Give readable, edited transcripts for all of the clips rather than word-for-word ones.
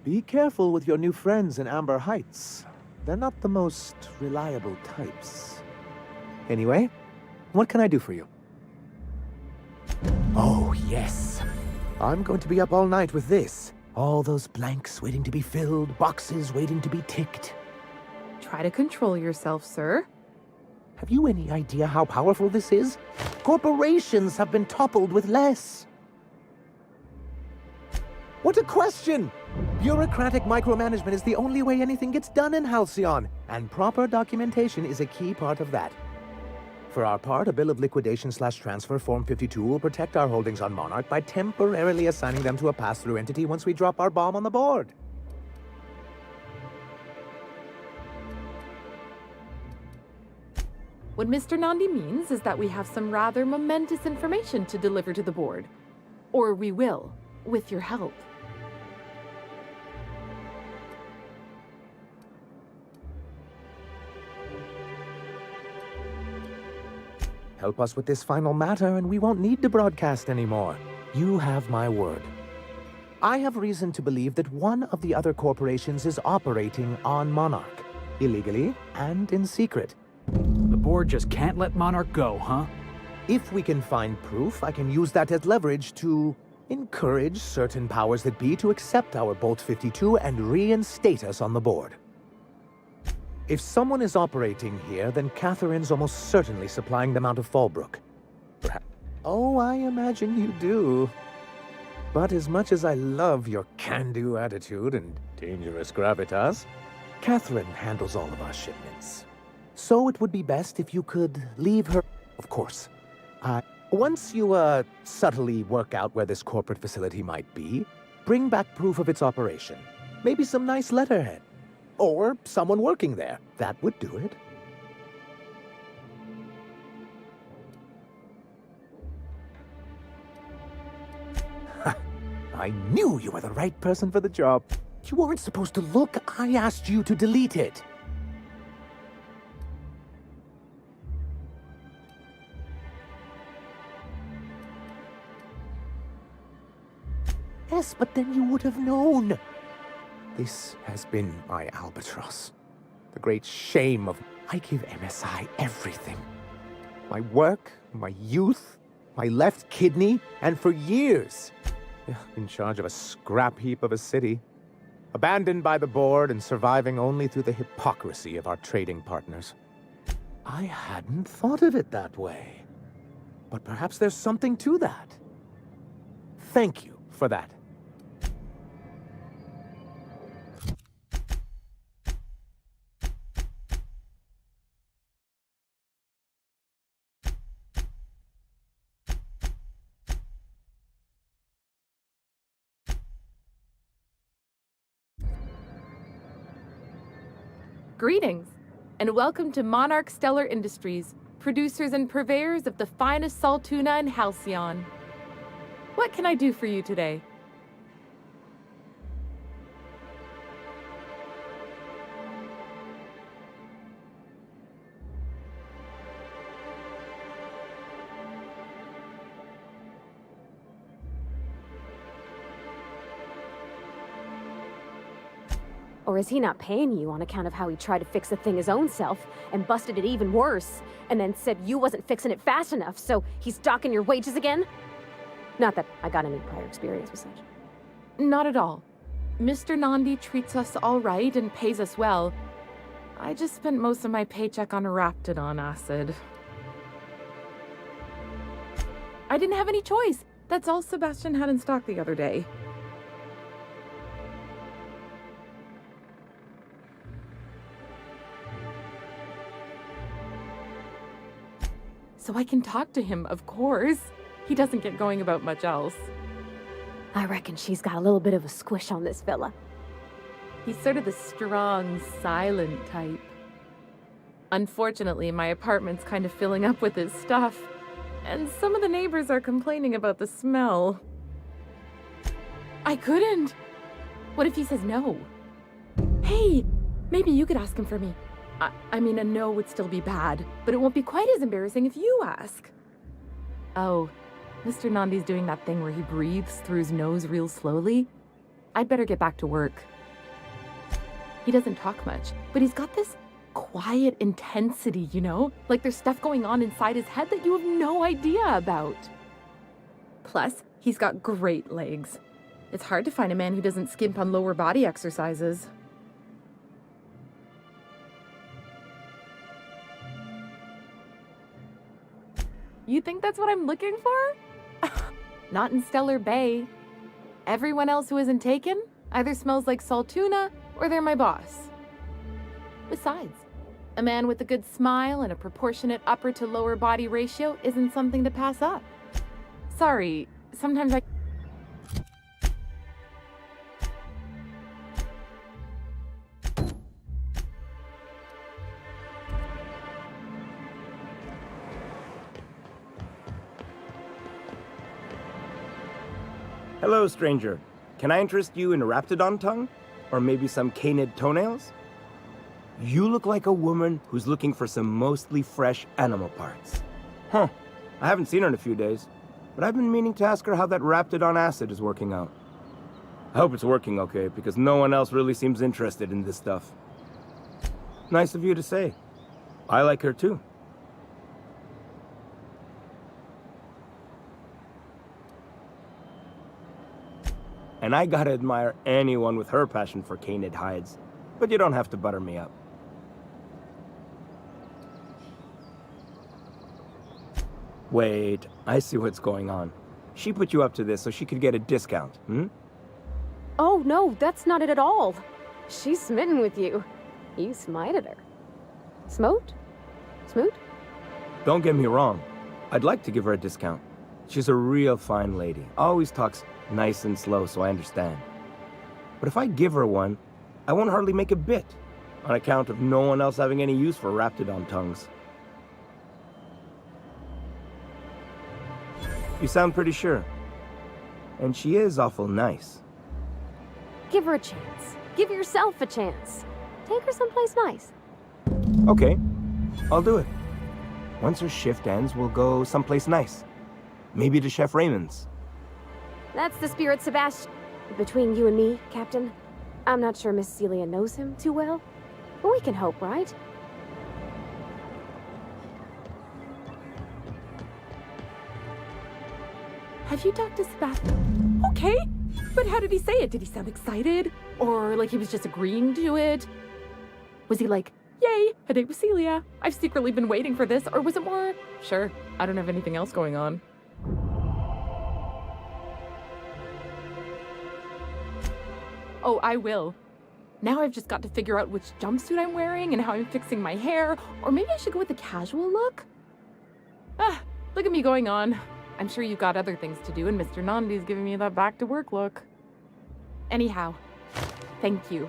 Be careful with your new friends in Amber Heights. They're not the most reliable types. Anyway, what can I do for you? Oh, yes. I'm going to be up all night with this. All those blanks waiting to be filled, boxes waiting to be ticked. Try to control yourself, sir. Have you any idea how powerful this is? Corporations have been toppled with less. What a question! Bureaucratic micromanagement is the only way anything gets done in Halcyon, and proper documentation is a key part of that. For our part, a bill of liquidation/transfer Form 52 will protect our holdings on Monarch by temporarily assigning them to a pass-through entity once we drop our bomb on the board. What Mr. Nandi means is that we have some rather momentous information to deliver to the board. Or we will, with your help. Help us with this final matter, and we won't need to broadcast anymore. You have my word. I have reason to believe that one of the other corporations is operating on Monarch, illegally and in secret. The board just can't let Monarch go, huh? If we can find proof, I can use that as leverage to encourage certain powers that be to accept our Bolt 52 and reinstate us on the board. If someone is operating here, then Catherine's almost certainly supplying them out of Fallbrook. Perhaps. Oh, I imagine you do. But as much as I love your can-do attitude and dangerous gravitas, Catherine handles all of our shipments. So it would be best if you could leave her... Of course. Once you, subtly work out where this corporate facility might be, bring back proof of its operation. Maybe some nice letterhead. Or someone working there. That would do it. I knew you were the right person for the job. You weren't supposed to look. I asked you to delete it. Yes, but then you would have known. This has been my albatross. The great shame of... I give MSI everything. My work, my youth, my left kidney, and for years, in charge of a scrap heap of a city, abandoned by the board and surviving only through the hypocrisy of our trading partners. I hadn't thought of it that way. But perhaps there's something to that. Thank you for that. Greetings, and welcome to Monarch Stellar Industries, producers and purveyors of the finest salt tuna in Halcyon. What can I do for you today? Or is he not paying you on account of how he tried to fix the thing his own self and busted it even worse, and then said you wasn't fixing it fast enough, so he's docking your wages again? Not that I got any prior experience with such. Not at all. Mr. Nandi treats us all right and pays us well. I just spent most of my paycheck on Raptidon acid. I didn't have any choice. That's all Sebastian had in stock the other day. So I can talk to him, of course. He doesn't get going about much else. I reckon she's got a little bit of a squish on this fella. He's sort of the strong, silent type. Unfortunately, my apartment's kind of filling up with his stuff, and some of the neighbors are complaining about the smell. I couldn't. What if he says no? Hey, maybe you could ask him for me. I mean, a no would still be bad, but it won't be quite as embarrassing if you ask. Oh, Mr. Nandi's doing that thing where he breathes through his nose real slowly. I'd better get back to work. He doesn't talk much, but he's got this quiet intensity, you know? Like there's stuff going on inside his head that you have no idea about. Plus, he's got great legs. It's hard to find a man who doesn't skimp on lower body exercises. You think that's what I'm looking for? Not in Stellar Bay. Everyone else who isn't taken either smells like salt tuna or they're my boss. Besides, a man with a good smile and a proportionate upper to lower body ratio isn't something to pass up. Sorry, sometimes I... Hello, stranger. Can I interest you in raptidon tongue? Or maybe some canid toenails? You look like a woman who's looking for some mostly fresh animal parts. Huh. I haven't seen her in a few days, but I've been meaning to ask her how that raptidon acid is working out. I hope it's working okay, because no one else really seems interested in this stuff. Nice of you to say. I like her too. And I gotta admire anyone with her passion for canid hides. But you don't have to butter me up. Wait, I see what's going on. She put you up to this so she could get a discount, hmm? Oh, no, that's not it at all. She's smitten with you. You smited her. Smote? Smoot? Don't get me wrong. I'd like to give her a discount. She's a real fine lady. Always talks nice and slow so I understand. But if I give her one, I won't hardly make a bit, on account of no one else having any use for raptidon tongues. You sound pretty sure. And she is awful nice. Give her a chance. Give yourself a chance. Take her someplace nice. Okay, I'll do it. Once her shift ends, we'll go someplace nice. Maybe to Chef Raymond's. That's the spirit, Sebastian. Between you and me, Captain, I'm not sure Miss Celia knows him too well. But we can hope, right? Have you talked to Sebastian? Okay, but how did he say it? Did he sound excited? Or like he was just agreeing to it? Was he like, yay, a date with Celia. I've secretly been waiting for this. Or was it more, sure, I don't have anything else going on. Oh, I will. Now I've just got to figure out which jumpsuit I'm wearing and how I'm fixing my hair. Or maybe I should go with a casual look? Ah, look at me going on. I'm sure you've got other things to do, and Mr. Nandi's giving me that back-to-work look. Anyhow, thank you.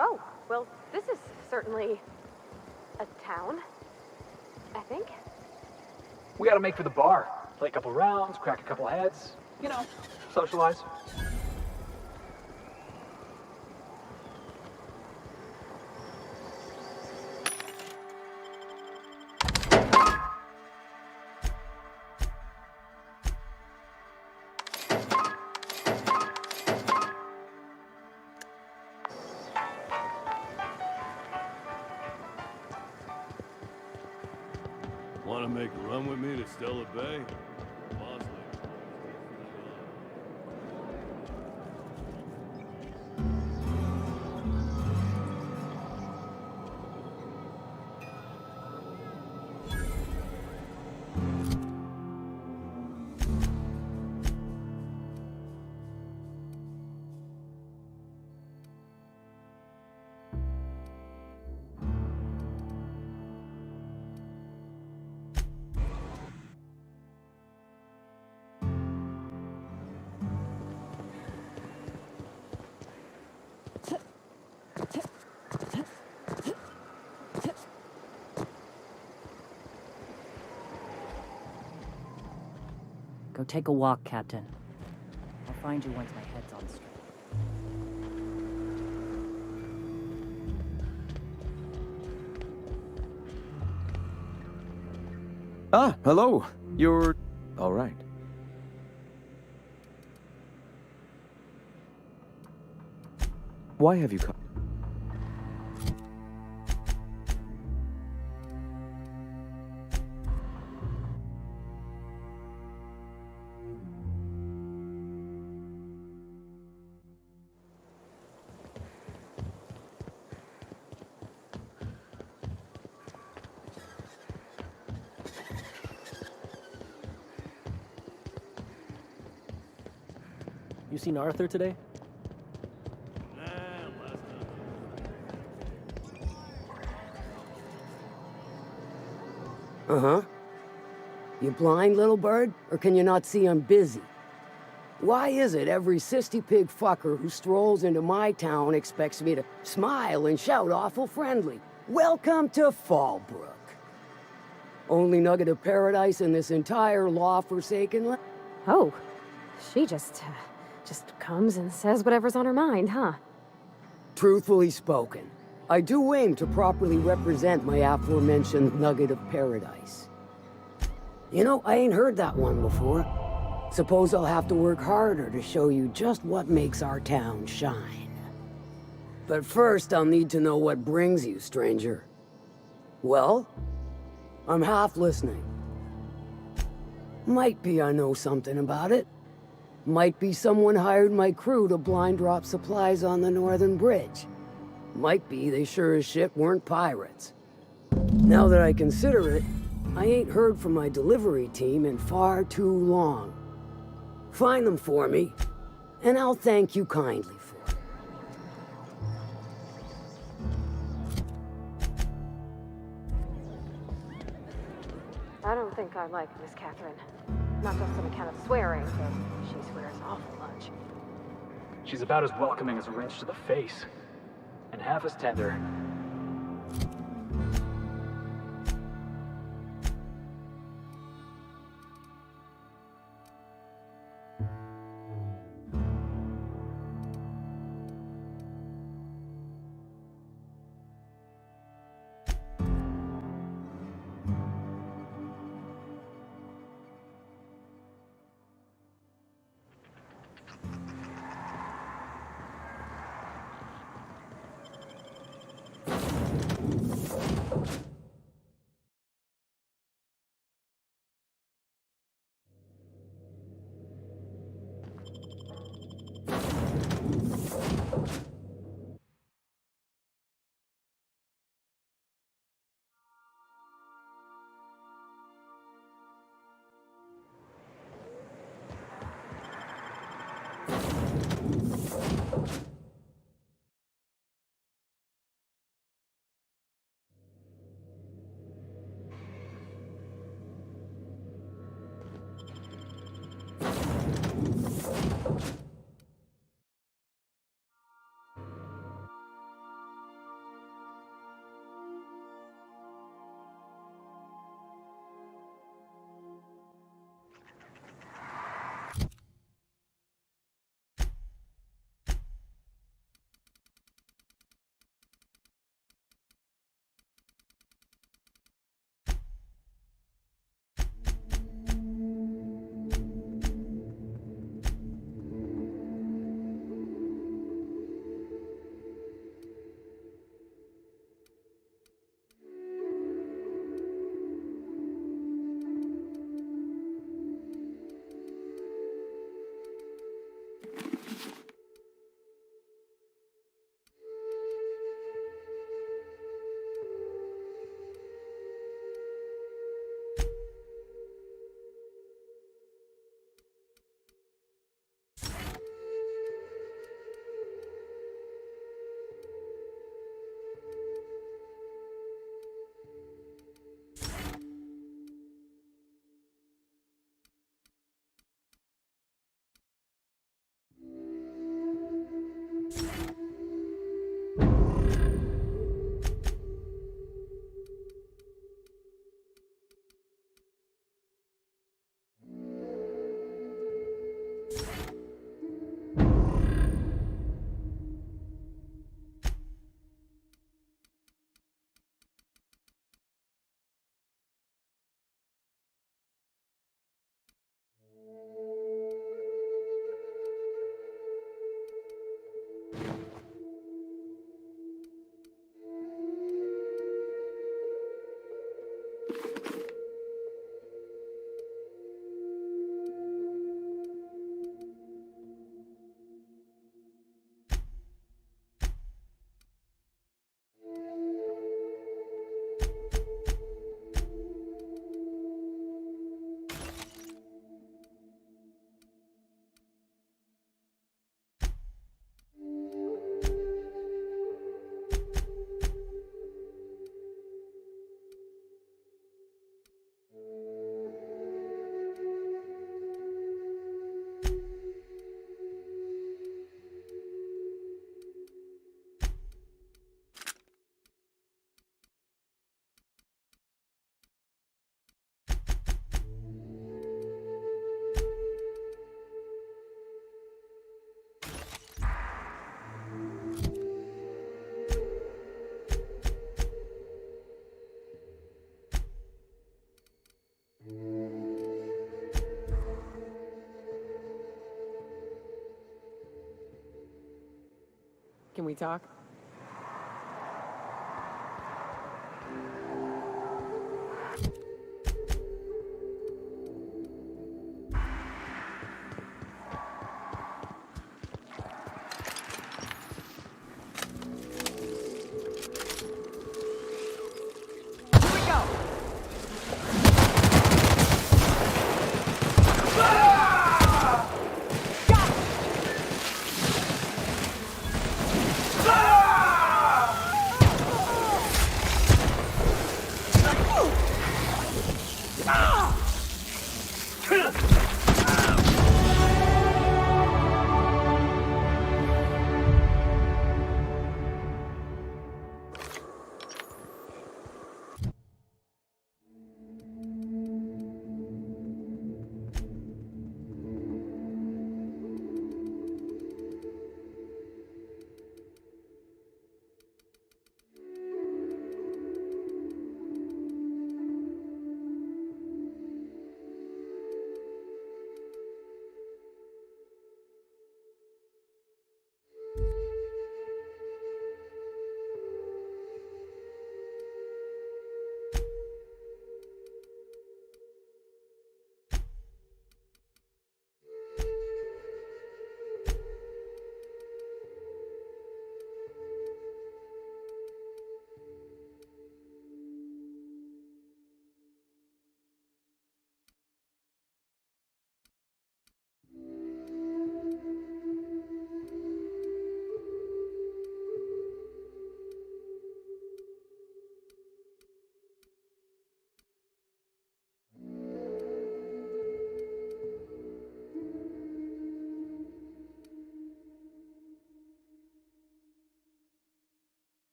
Oh, well, this is certainly a town, I think. We gotta make for the bar. Play a couple rounds, crack a couple heads. You know, socialize. Want to make a run with me to Stella Bay? Boss lady. Go take a walk, Captain. I'll find you once my head's on straight. Ah, hello. You're... all right. Why have you come? You seen Arthur today? Nah, last time. Uh-huh. You blind, little bird? Or can you not see I'm busy? Why is it every sissy pig fucker who strolls into my town expects me to smile and shout awful friendly? Welcome to Fallbrook. Only nugget of paradise in this entire law-forsaken land? Oh, she just comes and says whatever's on her mind, huh? Truthfully spoken, I do aim to properly represent my aforementioned nugget of paradise. You know, I ain't heard that one before. Suppose I'll have to work harder to show you just what makes our town shine. But first, I'll need to know what brings you, stranger. Well, I'm half listening. Might be I know something about it. Might be someone hired my crew to blind drop supplies on the Northern Bridge. Might be they sure as shit weren't pirates. Now that I consider it, I ain't heard from my delivery team in far too long. Find them for me, and I'll thank you kindly for it. I don't think I like Miss Catherine. Not just on account of swearing, but she swears awful much. She's about as welcoming as a wrench to the face. And half as tender. Can we talk?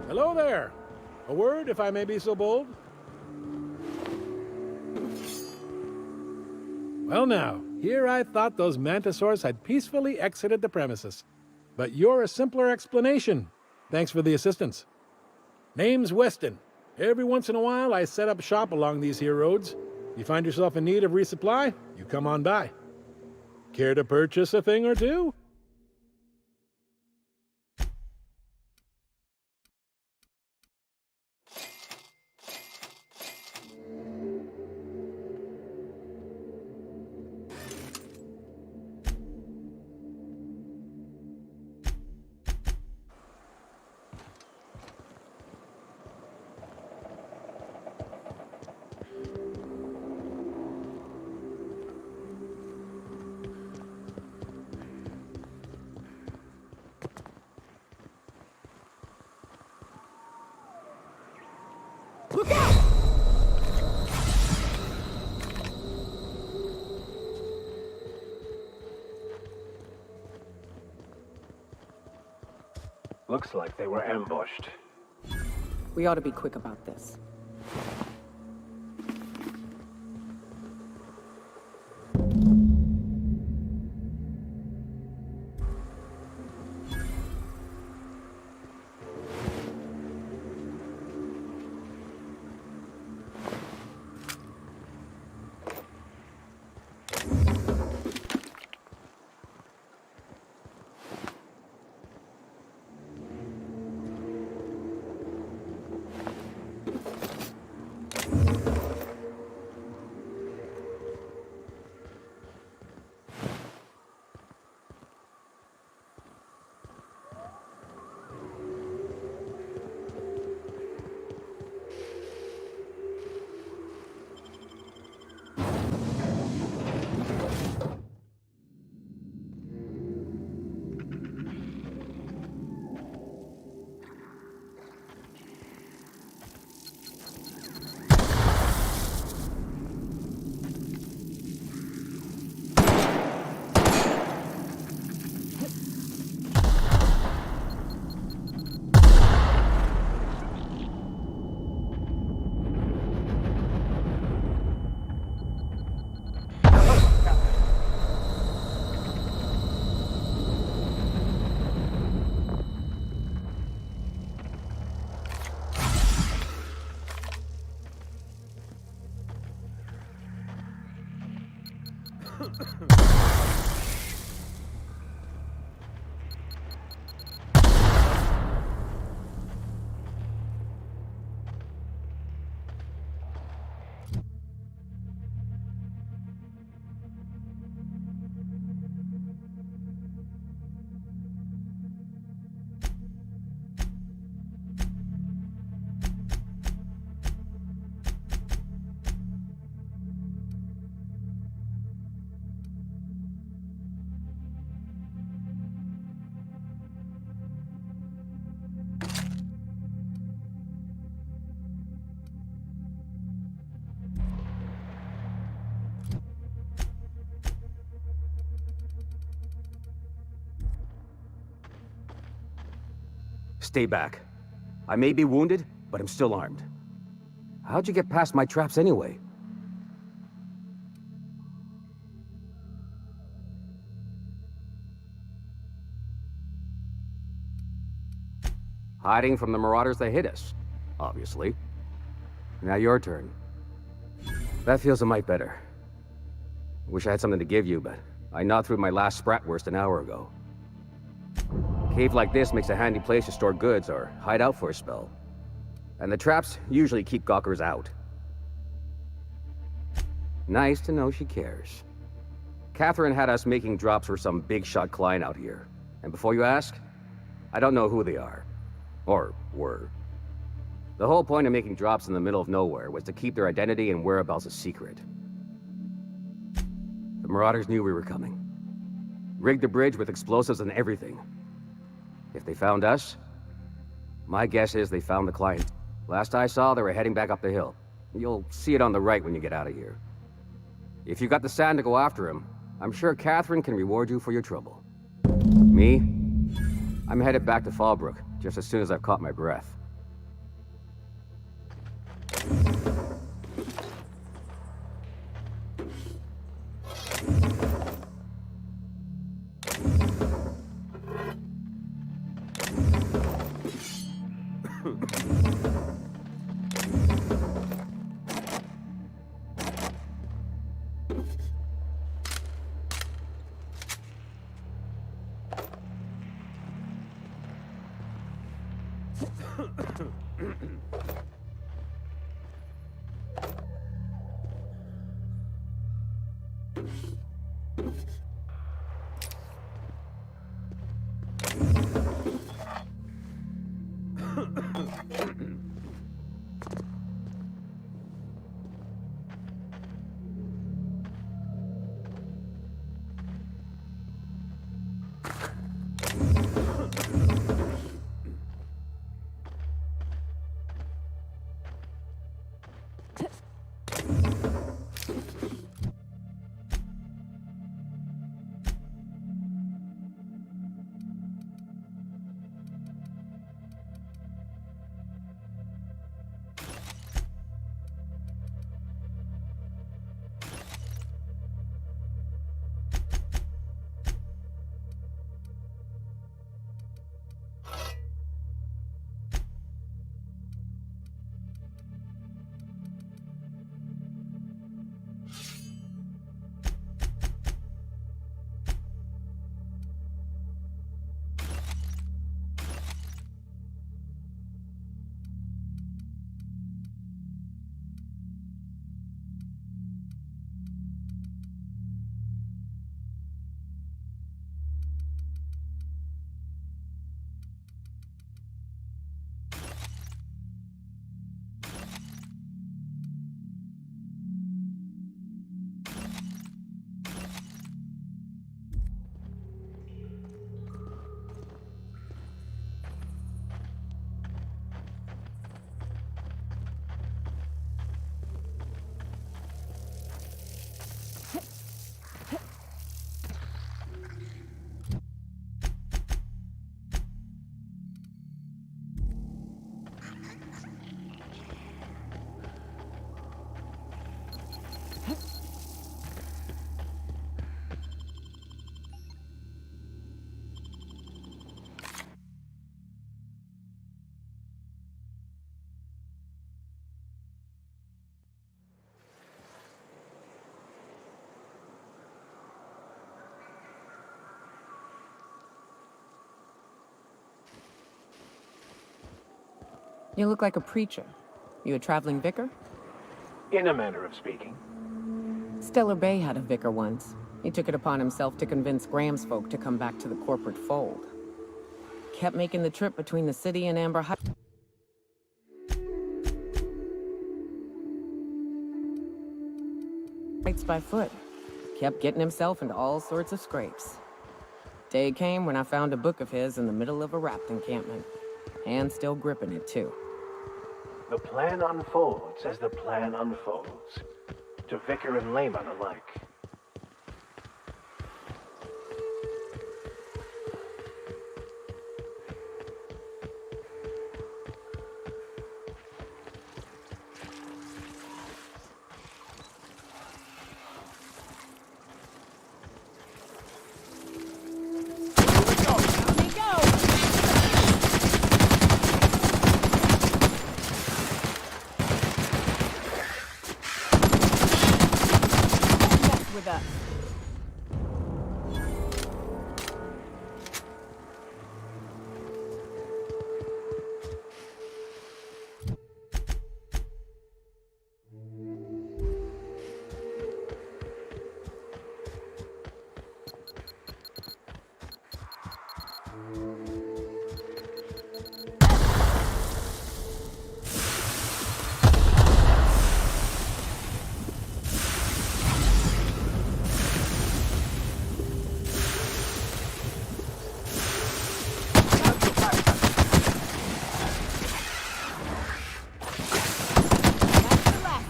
Hello there. A word, if I may be so bold? Well now, here I thought those mantisaurs had peacefully exited the premises. But you're a simpler explanation. Thanks for the assistance. Name's Weston. Every once in a while, I set up shop along these here roads. You find yourself in need of resupply, you come on by. Care to purchase a thing or two? Look out! Looks like they were ambushed. We ought to be quick about this. Stay back. I may be wounded, but I'm still armed. How'd you get past my traps anyway? Hiding from the marauders that hit us, obviously. Now your turn. That feels a mite better. Wish I had something to give you, but I gnawed through my last Spratwurst an hour ago. A cave like this makes a handy place to store goods or hide out for a spell. And the traps usually keep gawkers out. Nice to know she cares. Catherine had us making drops for some big-shot client out here. And before you ask, I don't know who they are. Or were. The whole point of making drops in the middle of nowhere was to keep their identity and whereabouts a secret. The Marauders knew we were coming. Rigged the bridge with explosives and everything. If they found us, my guess is they found the client. Last I saw, they were heading back up the hill. You'll see it on the right when you get out of here. If you got the sand to go after him, I'm sure Catherine can reward you for your trouble. Me? I'm headed back to Fallbrook, just as soon as I've caught my breath. You look like a preacher. You a traveling vicar? In a manner of speaking. Stellar Bay had a vicar once. He took it upon himself to convince Graham's folk to come back to the corporate fold. Kept making the trip between the city and Amber Heights. By foot. Kept getting himself into all sorts of scrapes. Day came when I found a book of his in the middle of a raft encampment. And still gripping it, too. The plan unfolds as the plan unfolds. To vicar and layman alike. With us.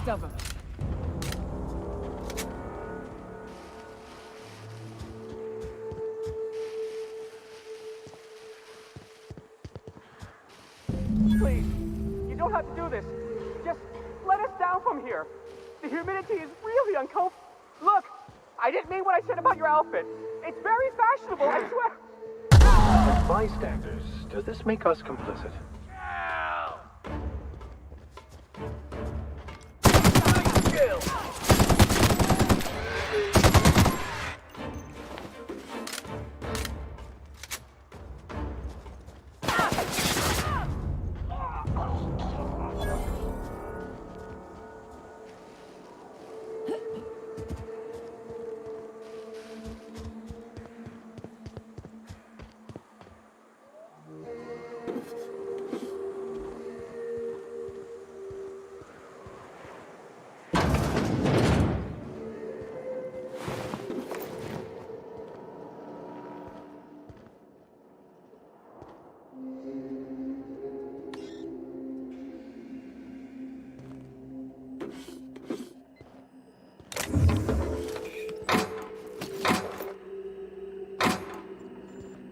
Of them. Please, you don't have to do this. Just let us down from here. The humidity is really uncomfortable. Look, I didn't mean what I said about your outfit. It's very fashionable, I swear. As bystanders, does this make us complicit?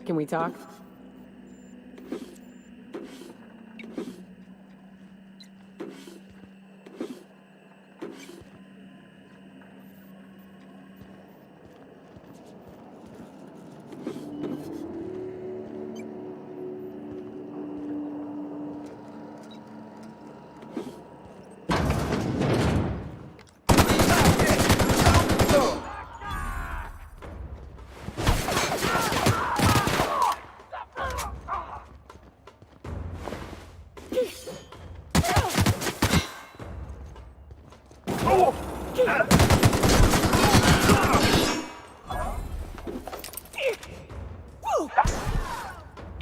Can we talk?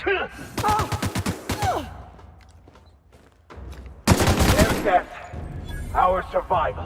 Their death, our survival.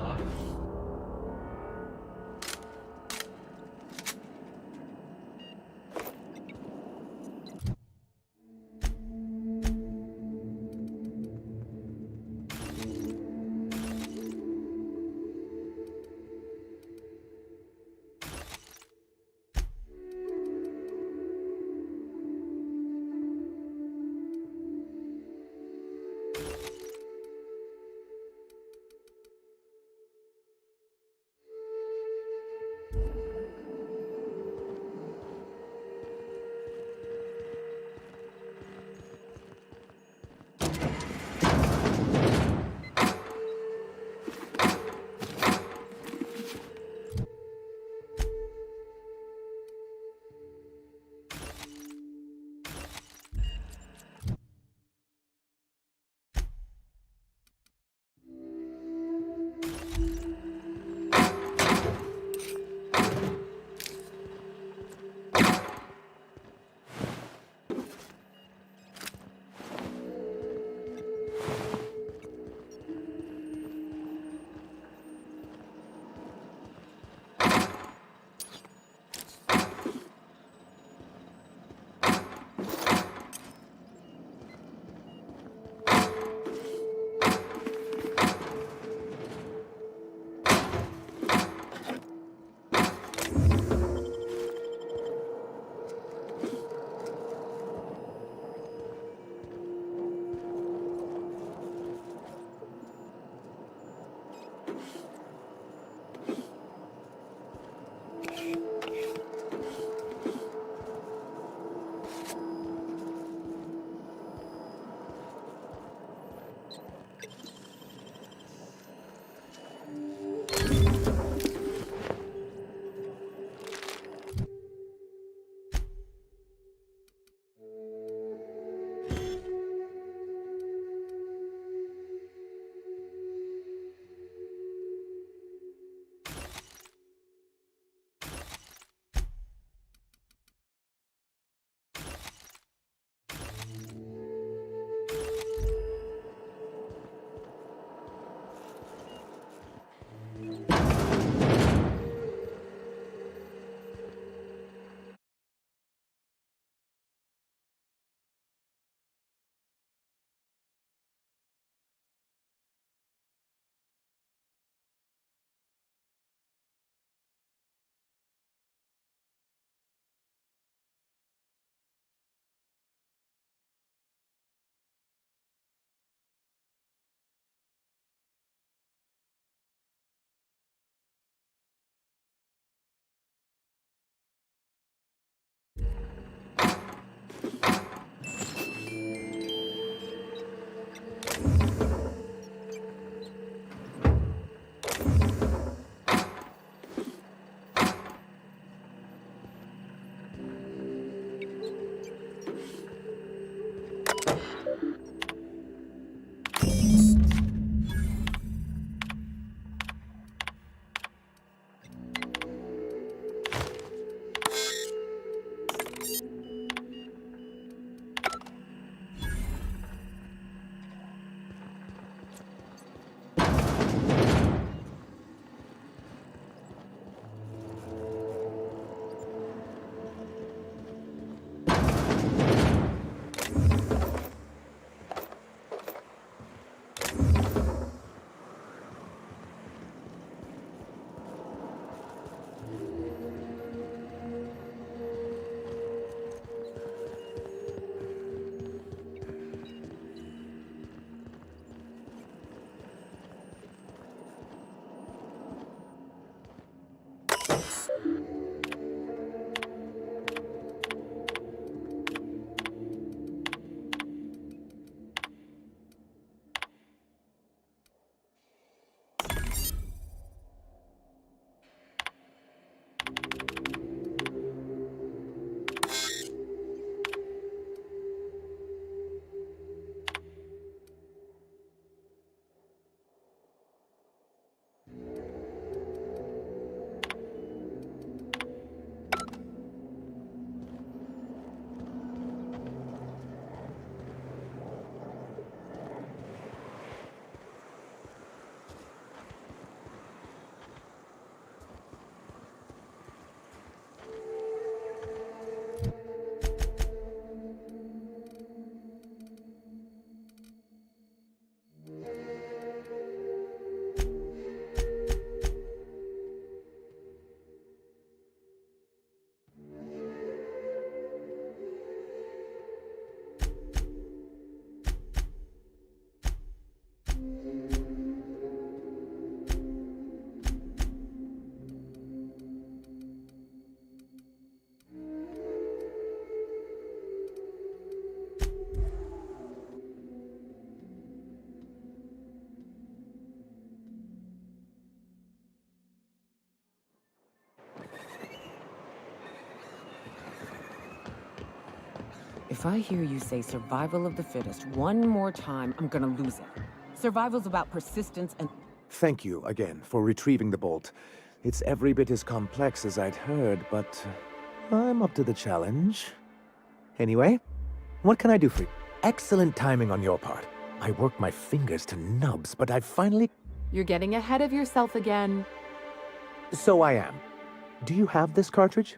If I hear you say survival of the fittest one more time, I'm gonna lose it. Survival's about persistence and... Thank you again for retrieving the bolt. It's every bit as complex as I'd heard, but I'm up to the challenge. Anyway, what can I do for you? Excellent timing on your part. I worked my fingers to nubs, but I finally... You're getting ahead of yourself again. So I am. Do you have this cartridge?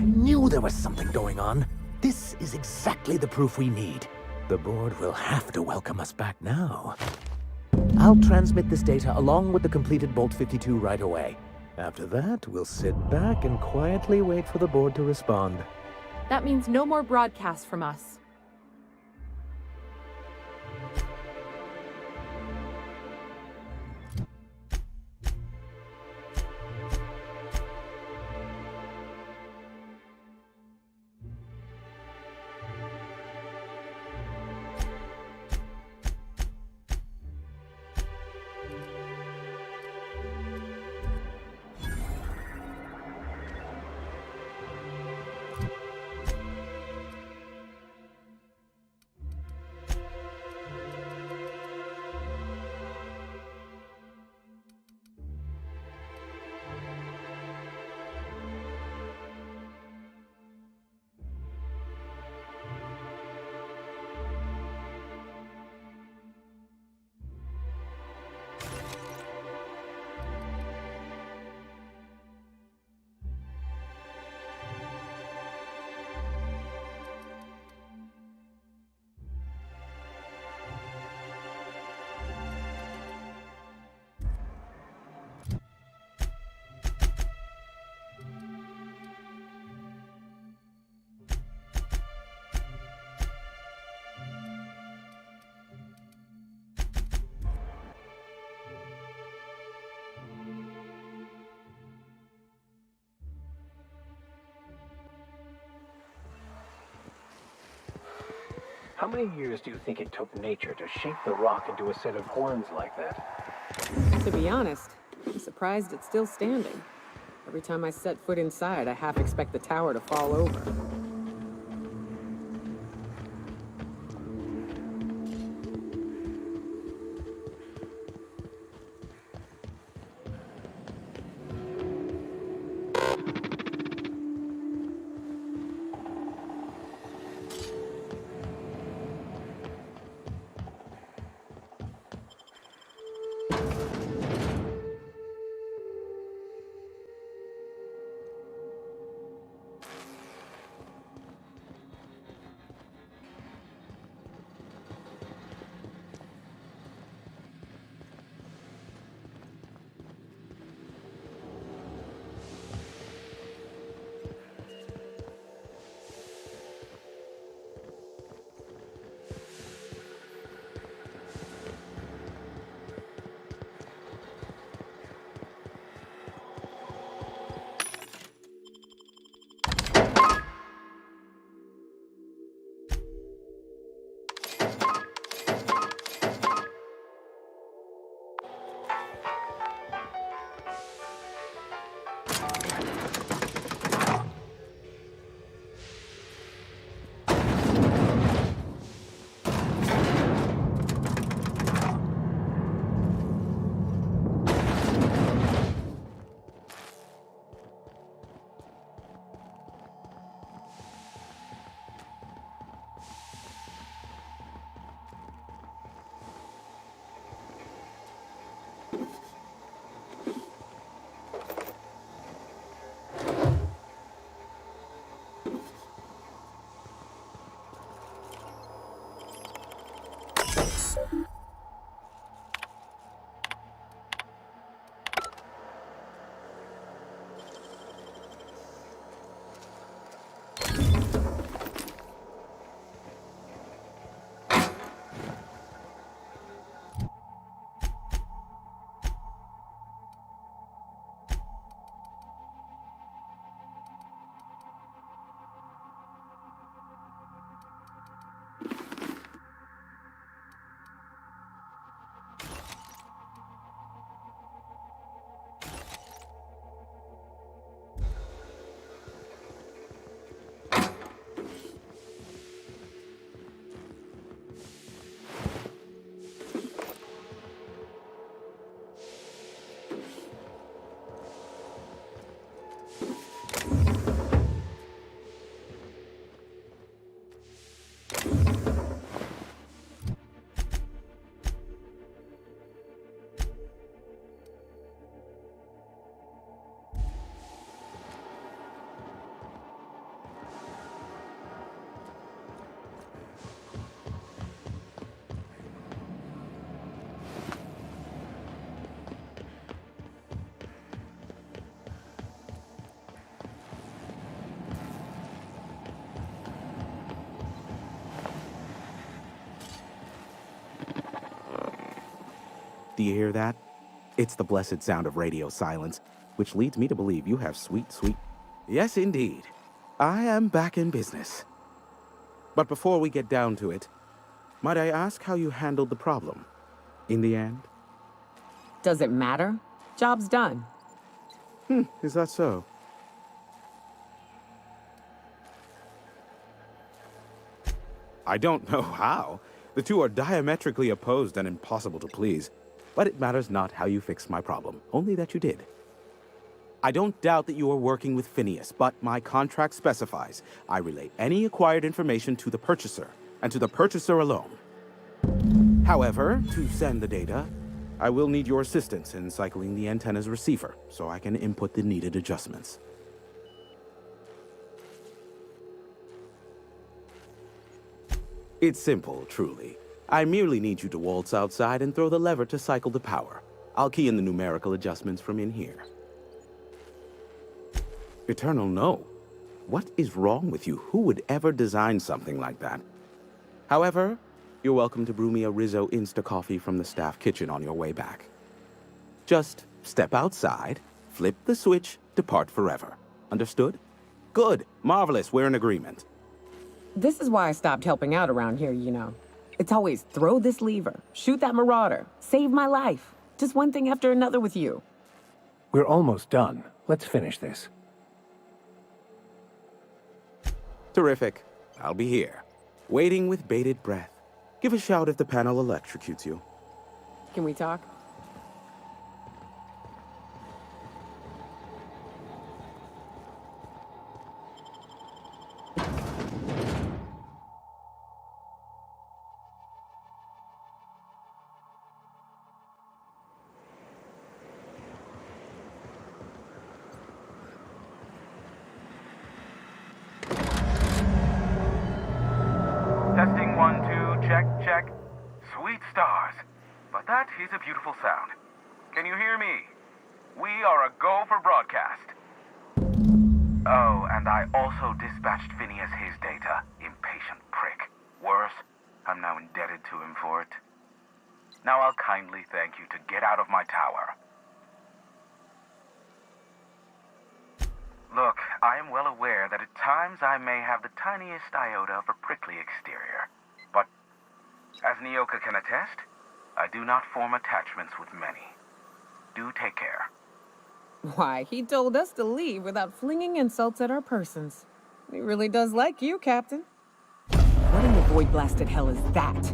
I knew there was something going on. This is exactly the proof we need. The board will have to welcome us back now. I'll transmit this data along with the completed Bolt 52 right away. After that, we'll sit back and quietly wait for the board to respond. That means no more broadcasts from us. How many years do you think it took nature to shape the rock into a set of horns like that? To be honest, I'm surprised it's still standing. Every time I set foot inside, I half expect the tower to fall over. Do you hear that? It's the blessed sound of radio silence, which leads me to believe you have sweet, sweet... Yes, indeed. I am back in business. But before we get down to it, might I ask how you handled the problem? In the end? Does it matter? Job's done. Is that so? I don't know how. The two are diametrically opposed and impossible to please. But it matters not how you fixed my problem, only that you did. I don't doubt that you are working with Phineas, but my contract specifies I relay any acquired information to the purchaser, and to the purchaser alone. However, to send the data, I will need your assistance in cycling the antenna's receiver, so I can input the needed adjustments. It's simple, truly. I merely need you to waltz outside and throw the lever to cycle the power. I'll key in the numerical adjustments from in here. Eternal, no. What is wrong with you? Who would ever design something like that? However, you're welcome to brew me a Rizzo Insta-Coffee from the staff kitchen on your way back. Just step outside, flip the switch, depart forever. Understood? Good. Marvelous. We're in agreement. This is why I stopped helping out around here, you know. It's always throw this lever, shoot that marauder, save my life. Just one thing after another with you. We're almost done. Let's finish this. Terrific. I'll be here, waiting with bated breath. Give a shout if the panel electrocutes you. Can we talk? Testing 1, 2, check, check. Sweet stars. But that is a beautiful sound. Can you hear me? We are a go for broadcast. Oh, and I also dispatched Phineas his data. Impatient prick. Worse, I'm now indebted to him for it. Now I'll kindly thank you to get out of my tower. Look, I am well aware that at times I may have the tiniest iota of a prickly exterior. But, as Nyoka can attest, I do not form attachments with many. Do take care. Why, he told us to leave without flinging insults at our persons. He really does like you, Captain. What in the void-blasted hell is that?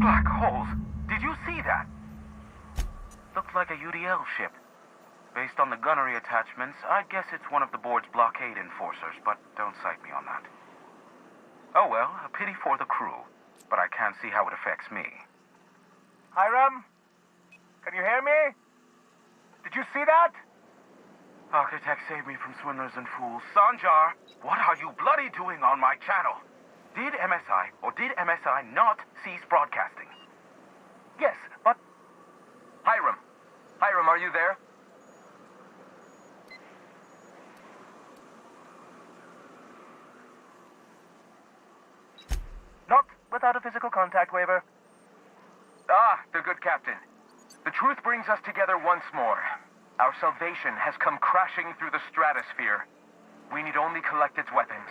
Black holes! Did you see that? Looked like a UDL ship. Based on the gunnery attachments, I guess it's one of the board's blockade enforcers, but don't cite me on that. Oh well, a pity for the crew, but I can't see how it affects me. Hiram? Can you hear me? Did you see that? Architect, save me from swindlers and fools. Sanjar, what are you bloody doing on my channel? Did MSI or did MSI not cease broadcasting? Yes, but... Hiram! Hiram, are you there? Not without a physical contact waiver. Ah, the good captain. The truth brings us together once more. Our salvation has come crashing through the stratosphere. We need only collect its weapons.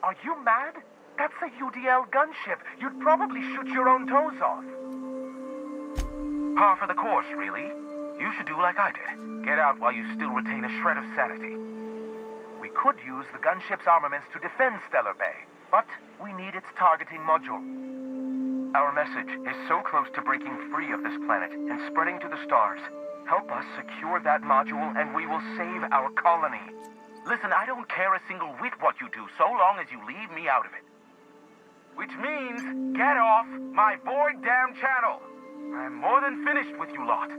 Are you mad? That's a UDL gunship. You'd probably shoot your own toes off. Par for the course, really. You should do like I did. Get out while you still retain a shred of sanity. We could use the gunship's armaments to defend Stellar Bay, but we need its targeting module. Our message is so close to breaking free of this planet and spreading to the stars. Help us secure that module and we will save our colony. Listen, I don't care a single whit what you do, so long as you leave me out of it. Which means, get off my void damn channel. I'm more than finished with you lot.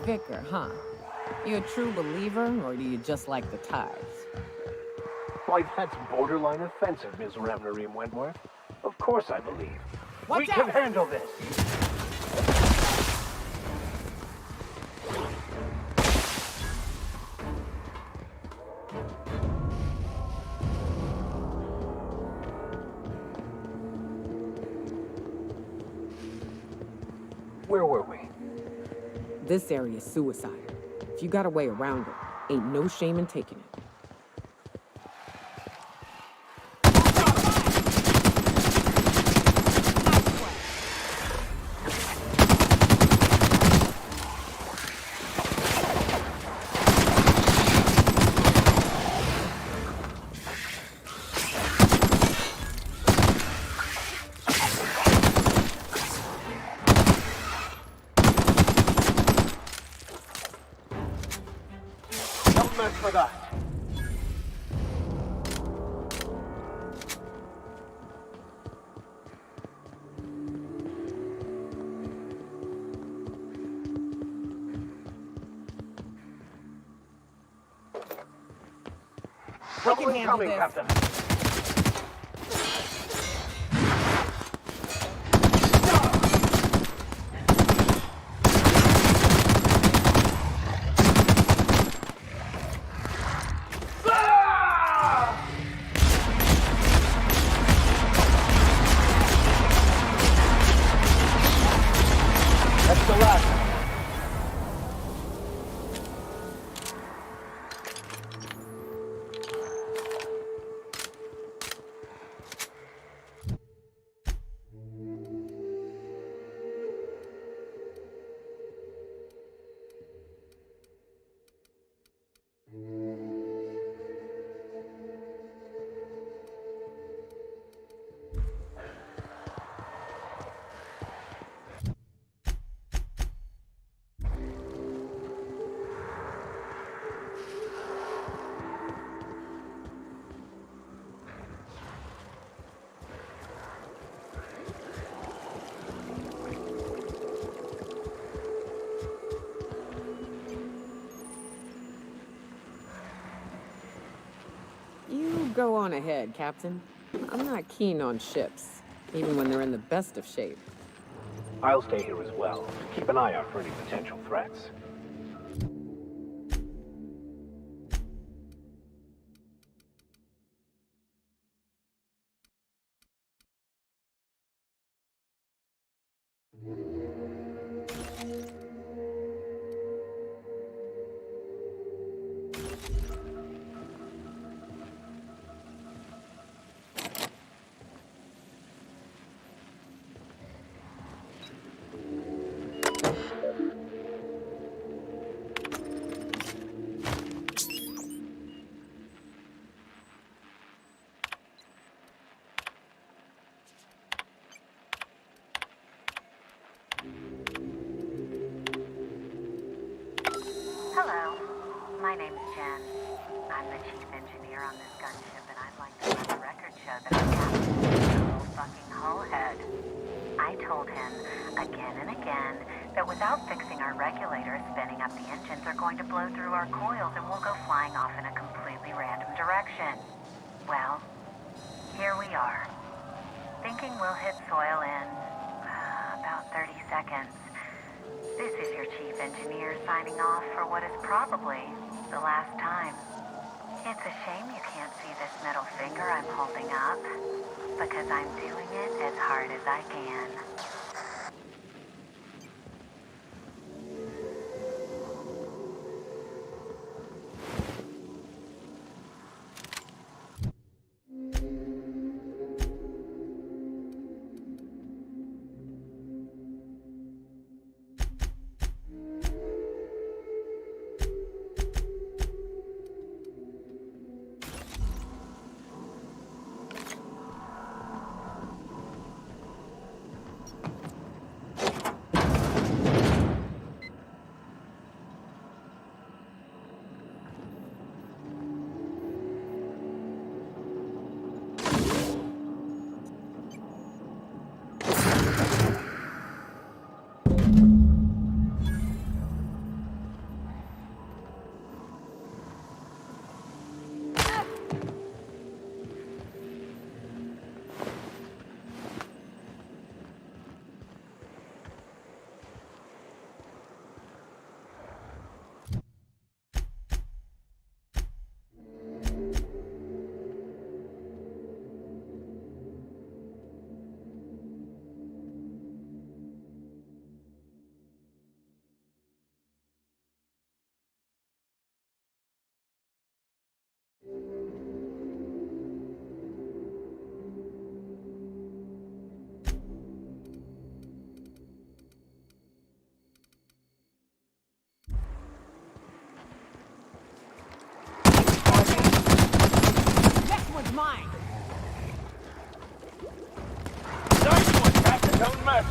vicar, huh? You a true believer, or do you just like the tithes? Why, that's borderline offensive, Ms. Ramnareem Wentworth. Of course I believe. We can handle this! Where were we? This area's suicide. If you got a way around it, ain't no shame in taking it. For that. Trouble incoming, Captain. That's the last. You go on ahead, Captain. I'm not keen on ships, even when they're in the best of shape. I'll stay here as well. Keep an eye out for any potential threats. Hello, my name's Jen. I'm the chief engineer on this gunship, and I'd like to let the record show that our captain is a little fucking hullhead. I told him again and again that without fixing our regulators, spinning up the engines are going to blow through our coils and we'll go flying off in a completely random direction. Well, here we are. Thinking we'll hit soil in about 30 seconds. This is your chief engineer signing off for what is probably the last time. It's a shame you can't see this middle finger I'm holding up, because I'm doing it as hard as I can.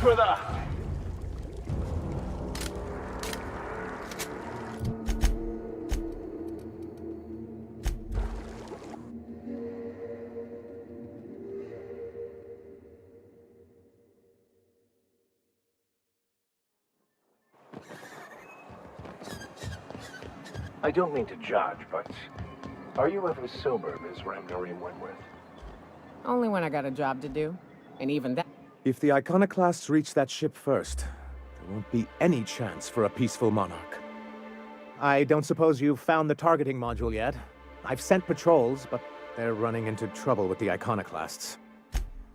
for the... I don't mean to judge, but are you ever sober, Ms. Ramnarim Wentworth? Only when I got a job to do. And even that... If the iconoclasts reach that ship first, there won't be any chance for a peaceful monarch. I don't suppose you've found the targeting module yet. I've sent patrols, but they're running into trouble with the iconoclasts.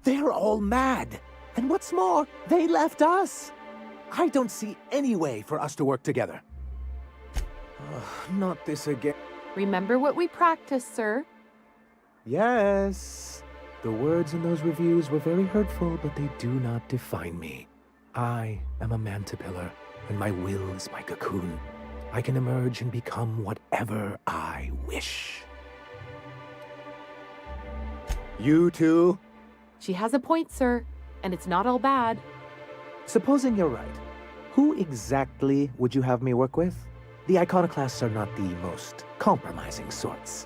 They're all mad! And what's more, they left us! I don't see any way for us to work together. Not this again. Remember what we practiced, sir. Yes. The words in those reviews were very hurtful, but they do not define me. I am a mantipillar, and my will is my cocoon. I can emerge and become whatever I wish. You too? She has a point, sir, and it's not all bad. Supposing you're right, who exactly would you have me work with? The iconoclasts are not the most compromising sorts.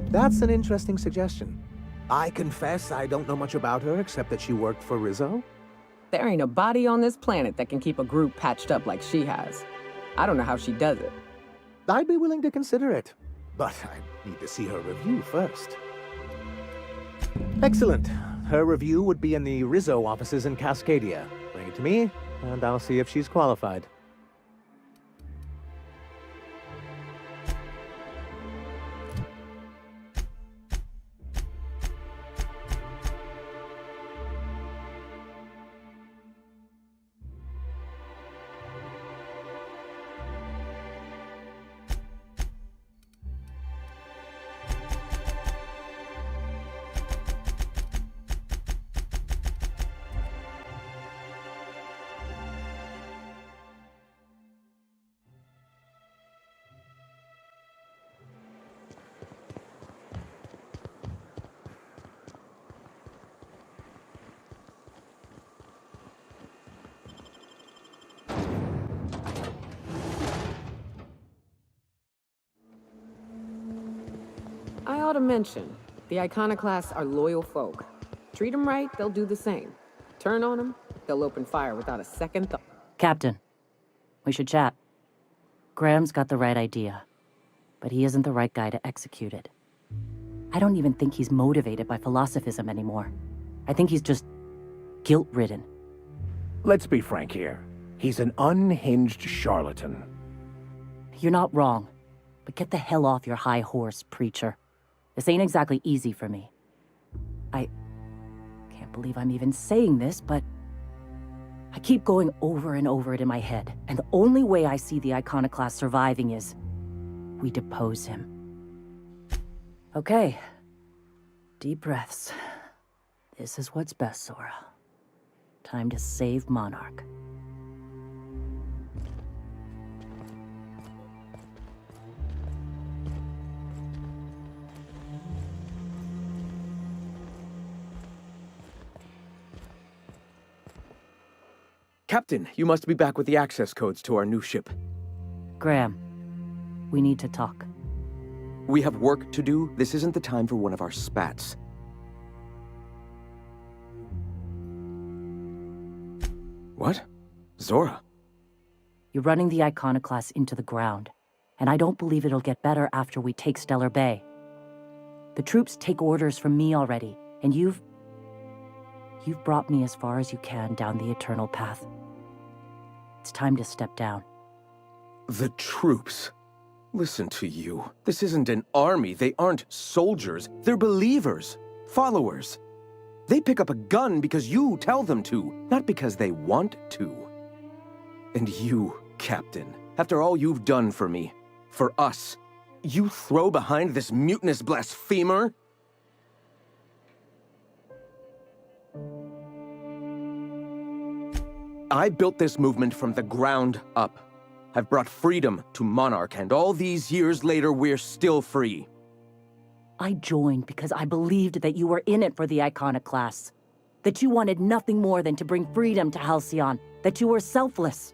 That's an interesting suggestion. I confess I don't know much about her except that she worked for Rizzo. There ain't a body on this planet that can keep a group patched up like she has. I don't know how she does it. I'd be willing to consider it, but I need to see her review first. Excellent. Her review would be in the Rizzo offices in Cascadia. Bring it to me, and I'll see if she's qualified. I ought to mention, the iconoclasts are loyal folk. Treat them right, they'll do the same. Turn on them, they'll open fire without a second thought. Captain, we should chat. Graham's got the right idea, but he isn't the right guy to execute it. I don't even think he's motivated by philosophism anymore. I think he's just guilt-ridden. Let's be frank here. He's an unhinged charlatan. You're not wrong, but get the hell off your high horse, preacher. This ain't exactly easy for me. I can't believe I'm even saying this, but I keep going over and over it in my head, and the only way I see the iconoclast surviving is we depose him. Okay. Deep breaths. This is what's best, Zora. Time to save Monarch. Captain, you must be back with the access codes to our new ship. Graham, we need to talk. We have work to do. This isn't the time for one of our spats. What? Zora? You're running the iconoclast into the ground, and I don't believe it'll get better after we take Stellar Bay. The troops take orders from me already, and you've brought me as far as you can down the eternal path. It's time to step down. The troops? Listen to you. This isn't an army. They aren't soldiers. They're believers. Followers. They pick up a gun because you tell them to, not because they want to. And you, Captain, after all you've done for me, for us, you throw behind this mutinous blasphemer? I built this movement from the ground up. I've brought freedom to Monarch, and all these years later, we're still free. I joined because I believed that you were in it for the iconoclasts. That you wanted nothing more than to bring freedom to Halcyon. That you were selfless.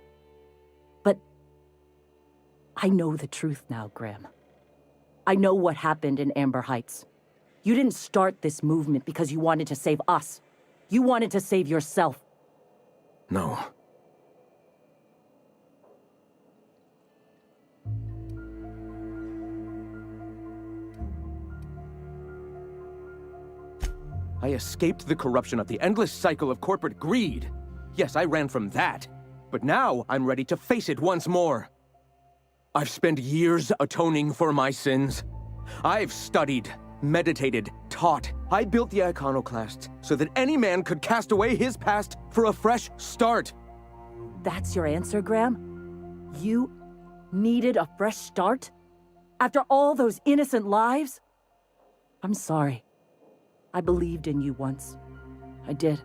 But I know the truth now, Graham. I know what happened in Amber Heights. You didn't start this movement because you wanted to save us. You wanted to save yourself. No. I escaped the corruption of the endless cycle of corporate greed. Yes, I ran from that. But now I'm ready to face it once more. I've spent years atoning for my sins. I've studied, meditated, taught. I built the iconoclasts so that any man could cast away his past for a fresh start. That's your answer, Graham? You needed a fresh start? After all those innocent lives? I'm sorry. I believed in you once. I did.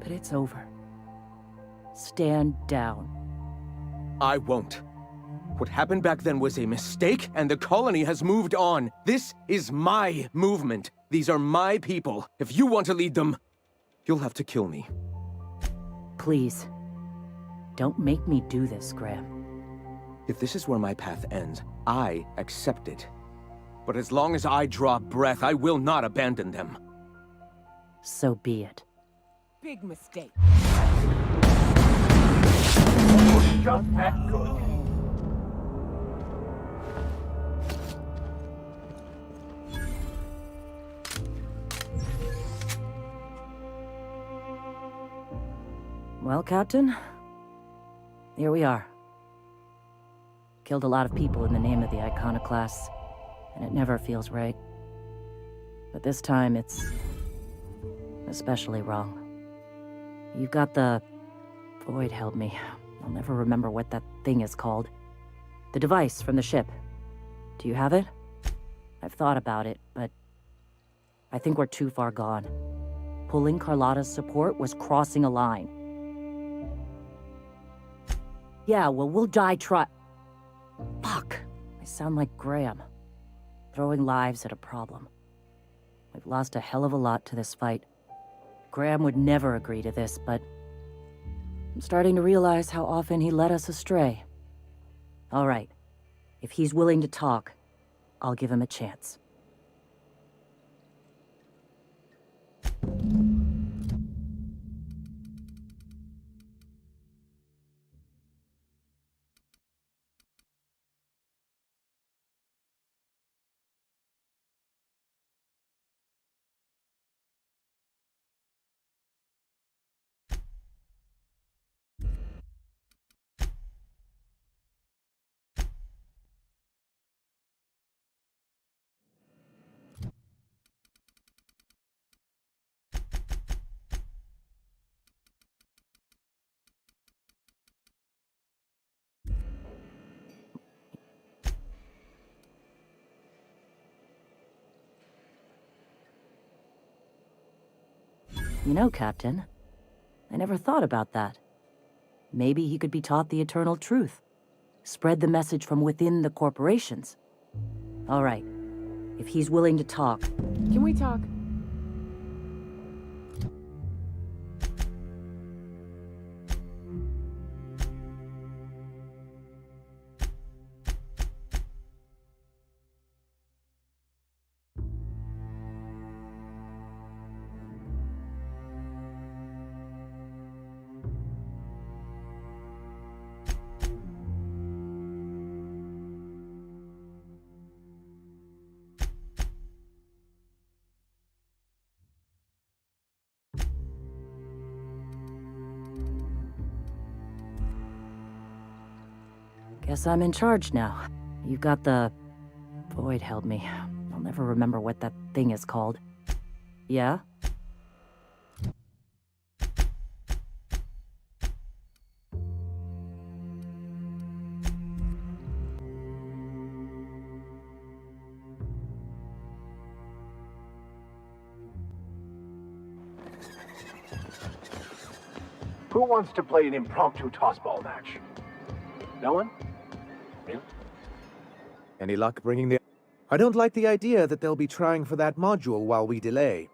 But it's over. Stand down. I won't. What happened back then was a mistake, and the colony has moved on. This is my movement. These are my people. If you want to lead them, you'll have to kill me. Please. Don't make me do this, Graham. If this is where my path ends, I accept it. But as long as I draw breath, I will not abandon them. So be it. Big mistake. Just that good. Well, Captain, here we are. Killed a lot of people in the name of the iconoclasts, and it never feels right. But this time, it's especially wrong. You've got the... Void help me. I'll never remember what that thing is called. The device from the ship. Do you have it? I've thought about it, but I think we're too far gone. Pulling Carlotta's support was crossing a line. Yeah, well, we'll die Fuck. I sound like Graham. Throwing lives at a problem. We've lost a hell of a lot to this fight. Graham would never agree to this, but I'm starting to realize how often he led us astray. All right. If he's willing to talk, I'll give him a chance. You know, Captain, I never thought about that. Maybe he could be taught the eternal truth. Spread the message from within the corporations. All right. If he's willing to talk... Can we talk? Guess I'm in charge now. You've got the... Void held me. I'll never remember what that thing is called. Yeah? Who wants to play an impromptu tossball match? No one? Really? Any luck bringing the... I don't like the idea that they'll be trying for that module while we delay.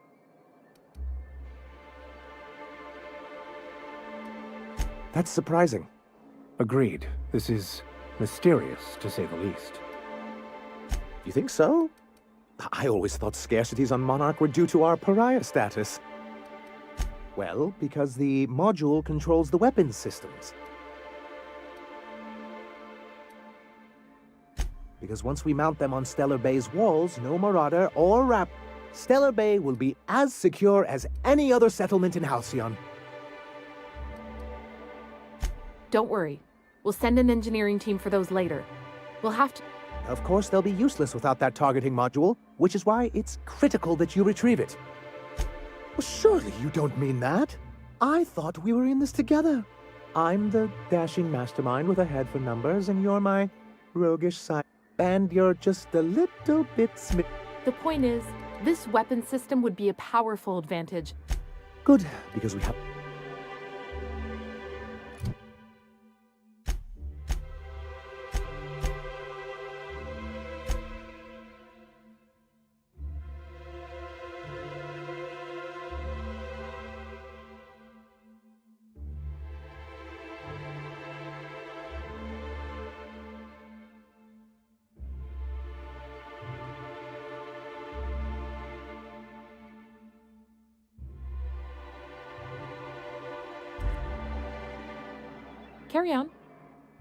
That's surprising. Agreed. This is mysterious, to say the least. You think so? I always thought scarcities on Monarch were due to our pariah status. Well, because the module controls the weapons systems. Because once we mount them on Stellar Bay's walls, no Marauder or Stellar Bay will be as secure as any other settlement in Halcyon. Don't worry. We'll send an engineering team for those later. We'll have to... Of course, they'll be useless without that targeting module, which is why it's critical that you retrieve it. Well, surely you don't mean that. I thought we were in this together. I'm the dashing mastermind with a head for numbers, and you're my roguish side. And you're just a little bit The point is, this weapon system would be a powerful advantage. Good, because we have... Carry on.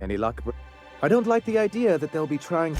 Any luck? I don't like the idea that they'll be trying...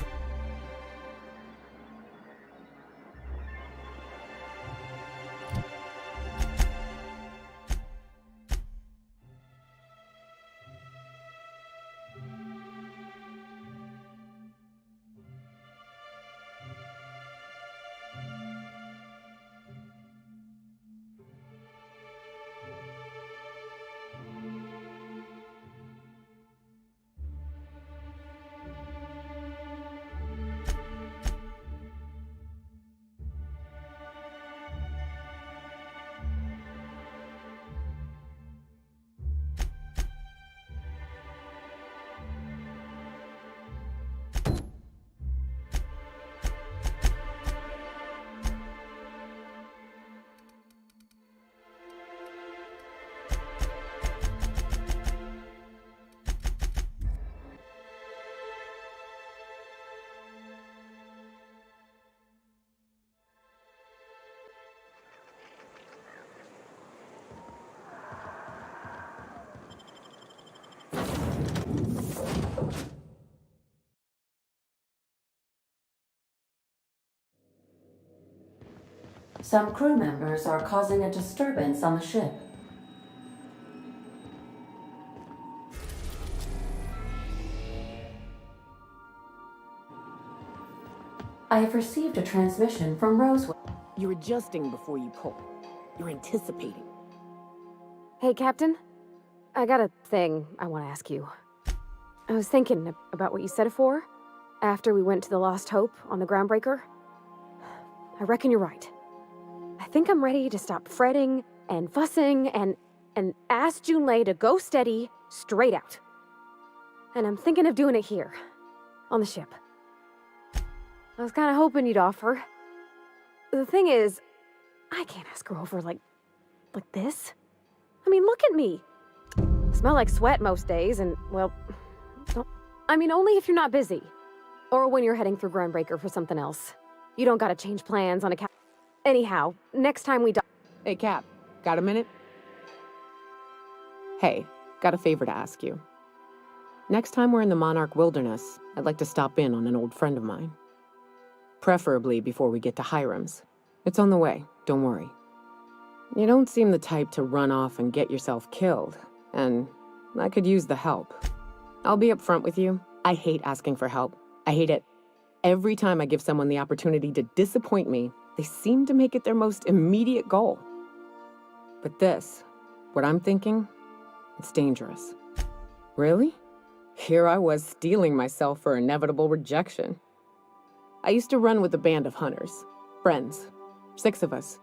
Some crew members are causing a disturbance on the ship. I have received a transmission from Roosevelt. You're adjusting before you pull. You're anticipating. Hey, Captain. I got a thing I want to ask you. I was thinking about what you said before, after we went to the Lost Hope on the Groundbreaker. I reckon you're right. I think I'm ready to stop fretting and fussing and ask Junlei to go steady, straight out. And I'm thinking of doing it here, on the ship. I was kind of hoping you'd offer. The thing is, I can't ask her over like this. I mean, look at me. Smell like sweat most days, and, well, only if you're not busy. Or when you're heading through Groundbreaker for something else. You don't gotta change plans on account. Anyhow, next time we Hey, Cap, got a minute? Hey, got a favor to ask you. Next time we're in the Monarch Wilderness, I'd like to stop in on an old friend of mine. Preferably before we get to Hiram's. It's on the way, don't worry. You don't seem the type to run off and get yourself killed, and I could use the help. I'll be upfront with you. I hate asking for help. I hate it. Every time I give someone the opportunity to disappoint me, they seem to make it their most immediate goal. But this, what I'm thinking, it's dangerous. Really? Here I was steeling myself for inevitable rejection. I used to run with a band of hunters, friends, 6 of us.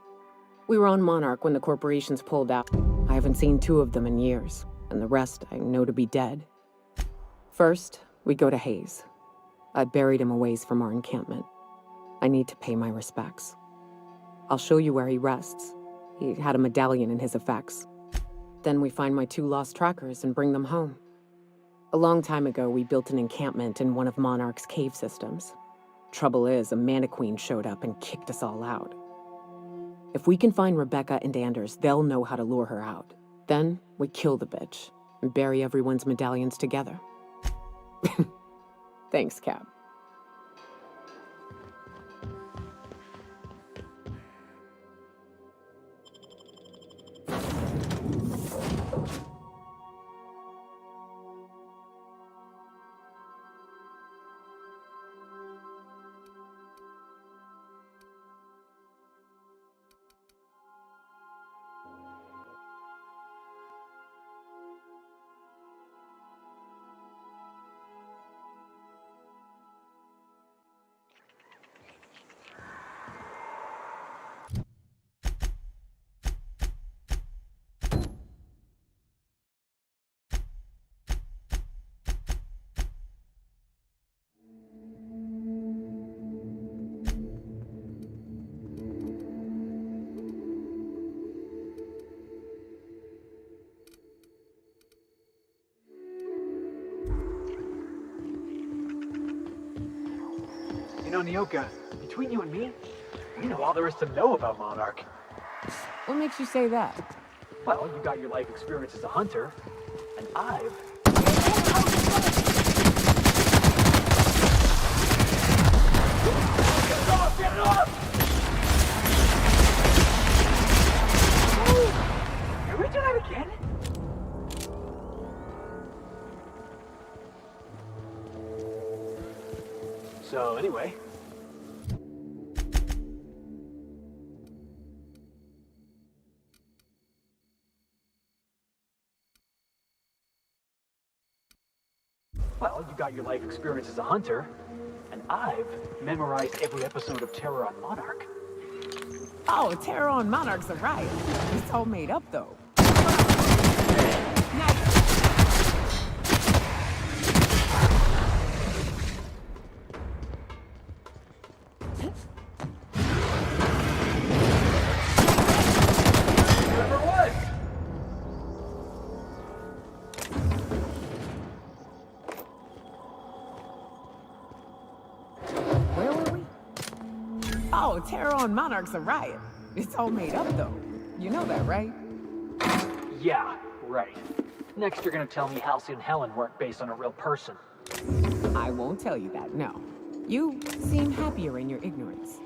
We were on Monarch when the corporations pulled out. I haven't seen 2 of them in years, and the rest I know to be dead. First, we go to Hayes. I buried him a ways from our encampment. I need to pay my respects. I'll show you where he rests. He had a medallion in his effects. Then we find my 2 lost trackers and bring them home. A long time ago, we built an encampment in one of Monarch's cave systems. Trouble is, a Mana Queen showed up and kicked us all out. If we can find Rebecca and Anders, they'll know how to lure her out. Then we kill the bitch and bury everyone's medallions together. Thanks, Cap. You know, Nyoka, between you and me, we know all there is to know about Monarch. What makes you say that? Well, you got your life experience as a hunter, and I've... Get it off! Get it off! Ooh, can we do that again? So, anyway... Well, you got your life experience as a hunter, and I've memorized every episode of Terror on Monarch. Oh, Terror on Monarch's a riot. It's all made up, though. Oh, Terror on Monarch's a riot. It's all made up, though. You know that, right? Yeah, right. Next, you're gonna tell me Halsey and Helen weren't based on a real person. I won't tell you that, no. You seem happier in your ignorance.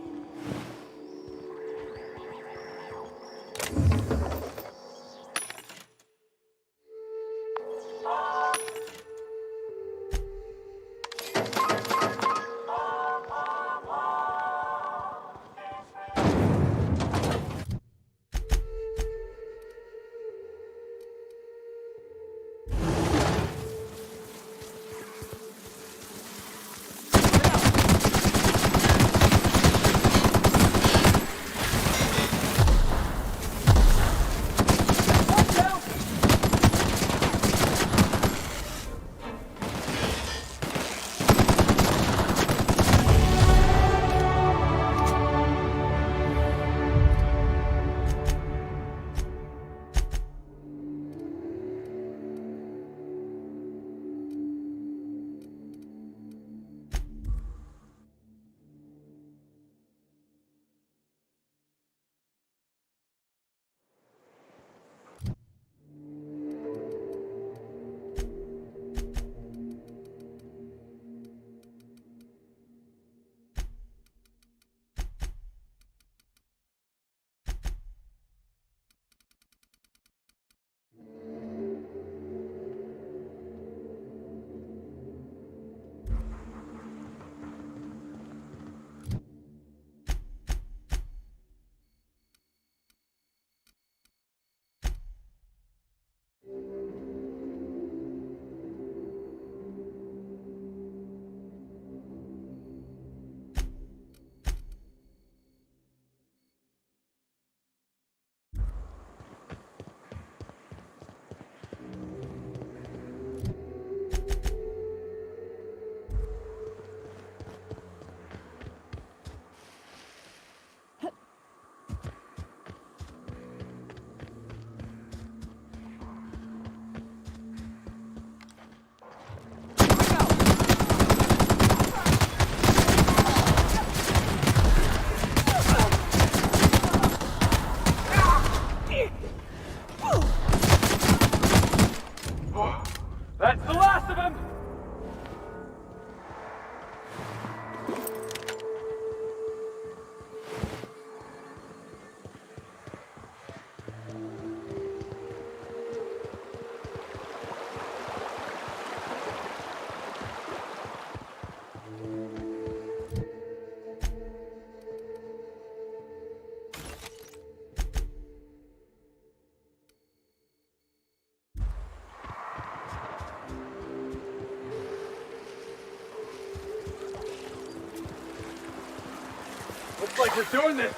Looks like we're doing this.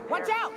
Watch out!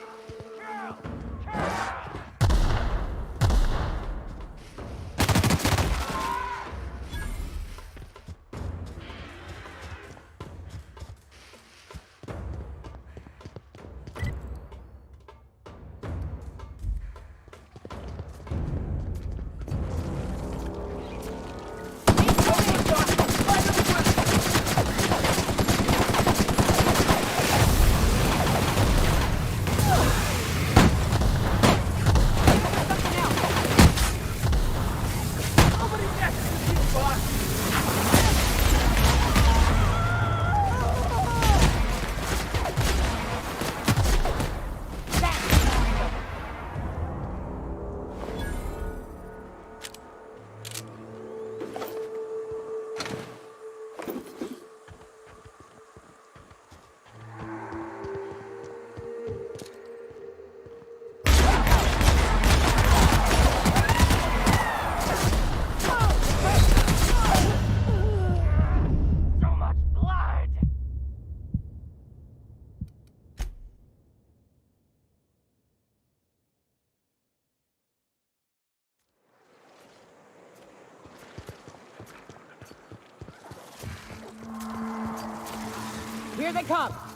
Here they come!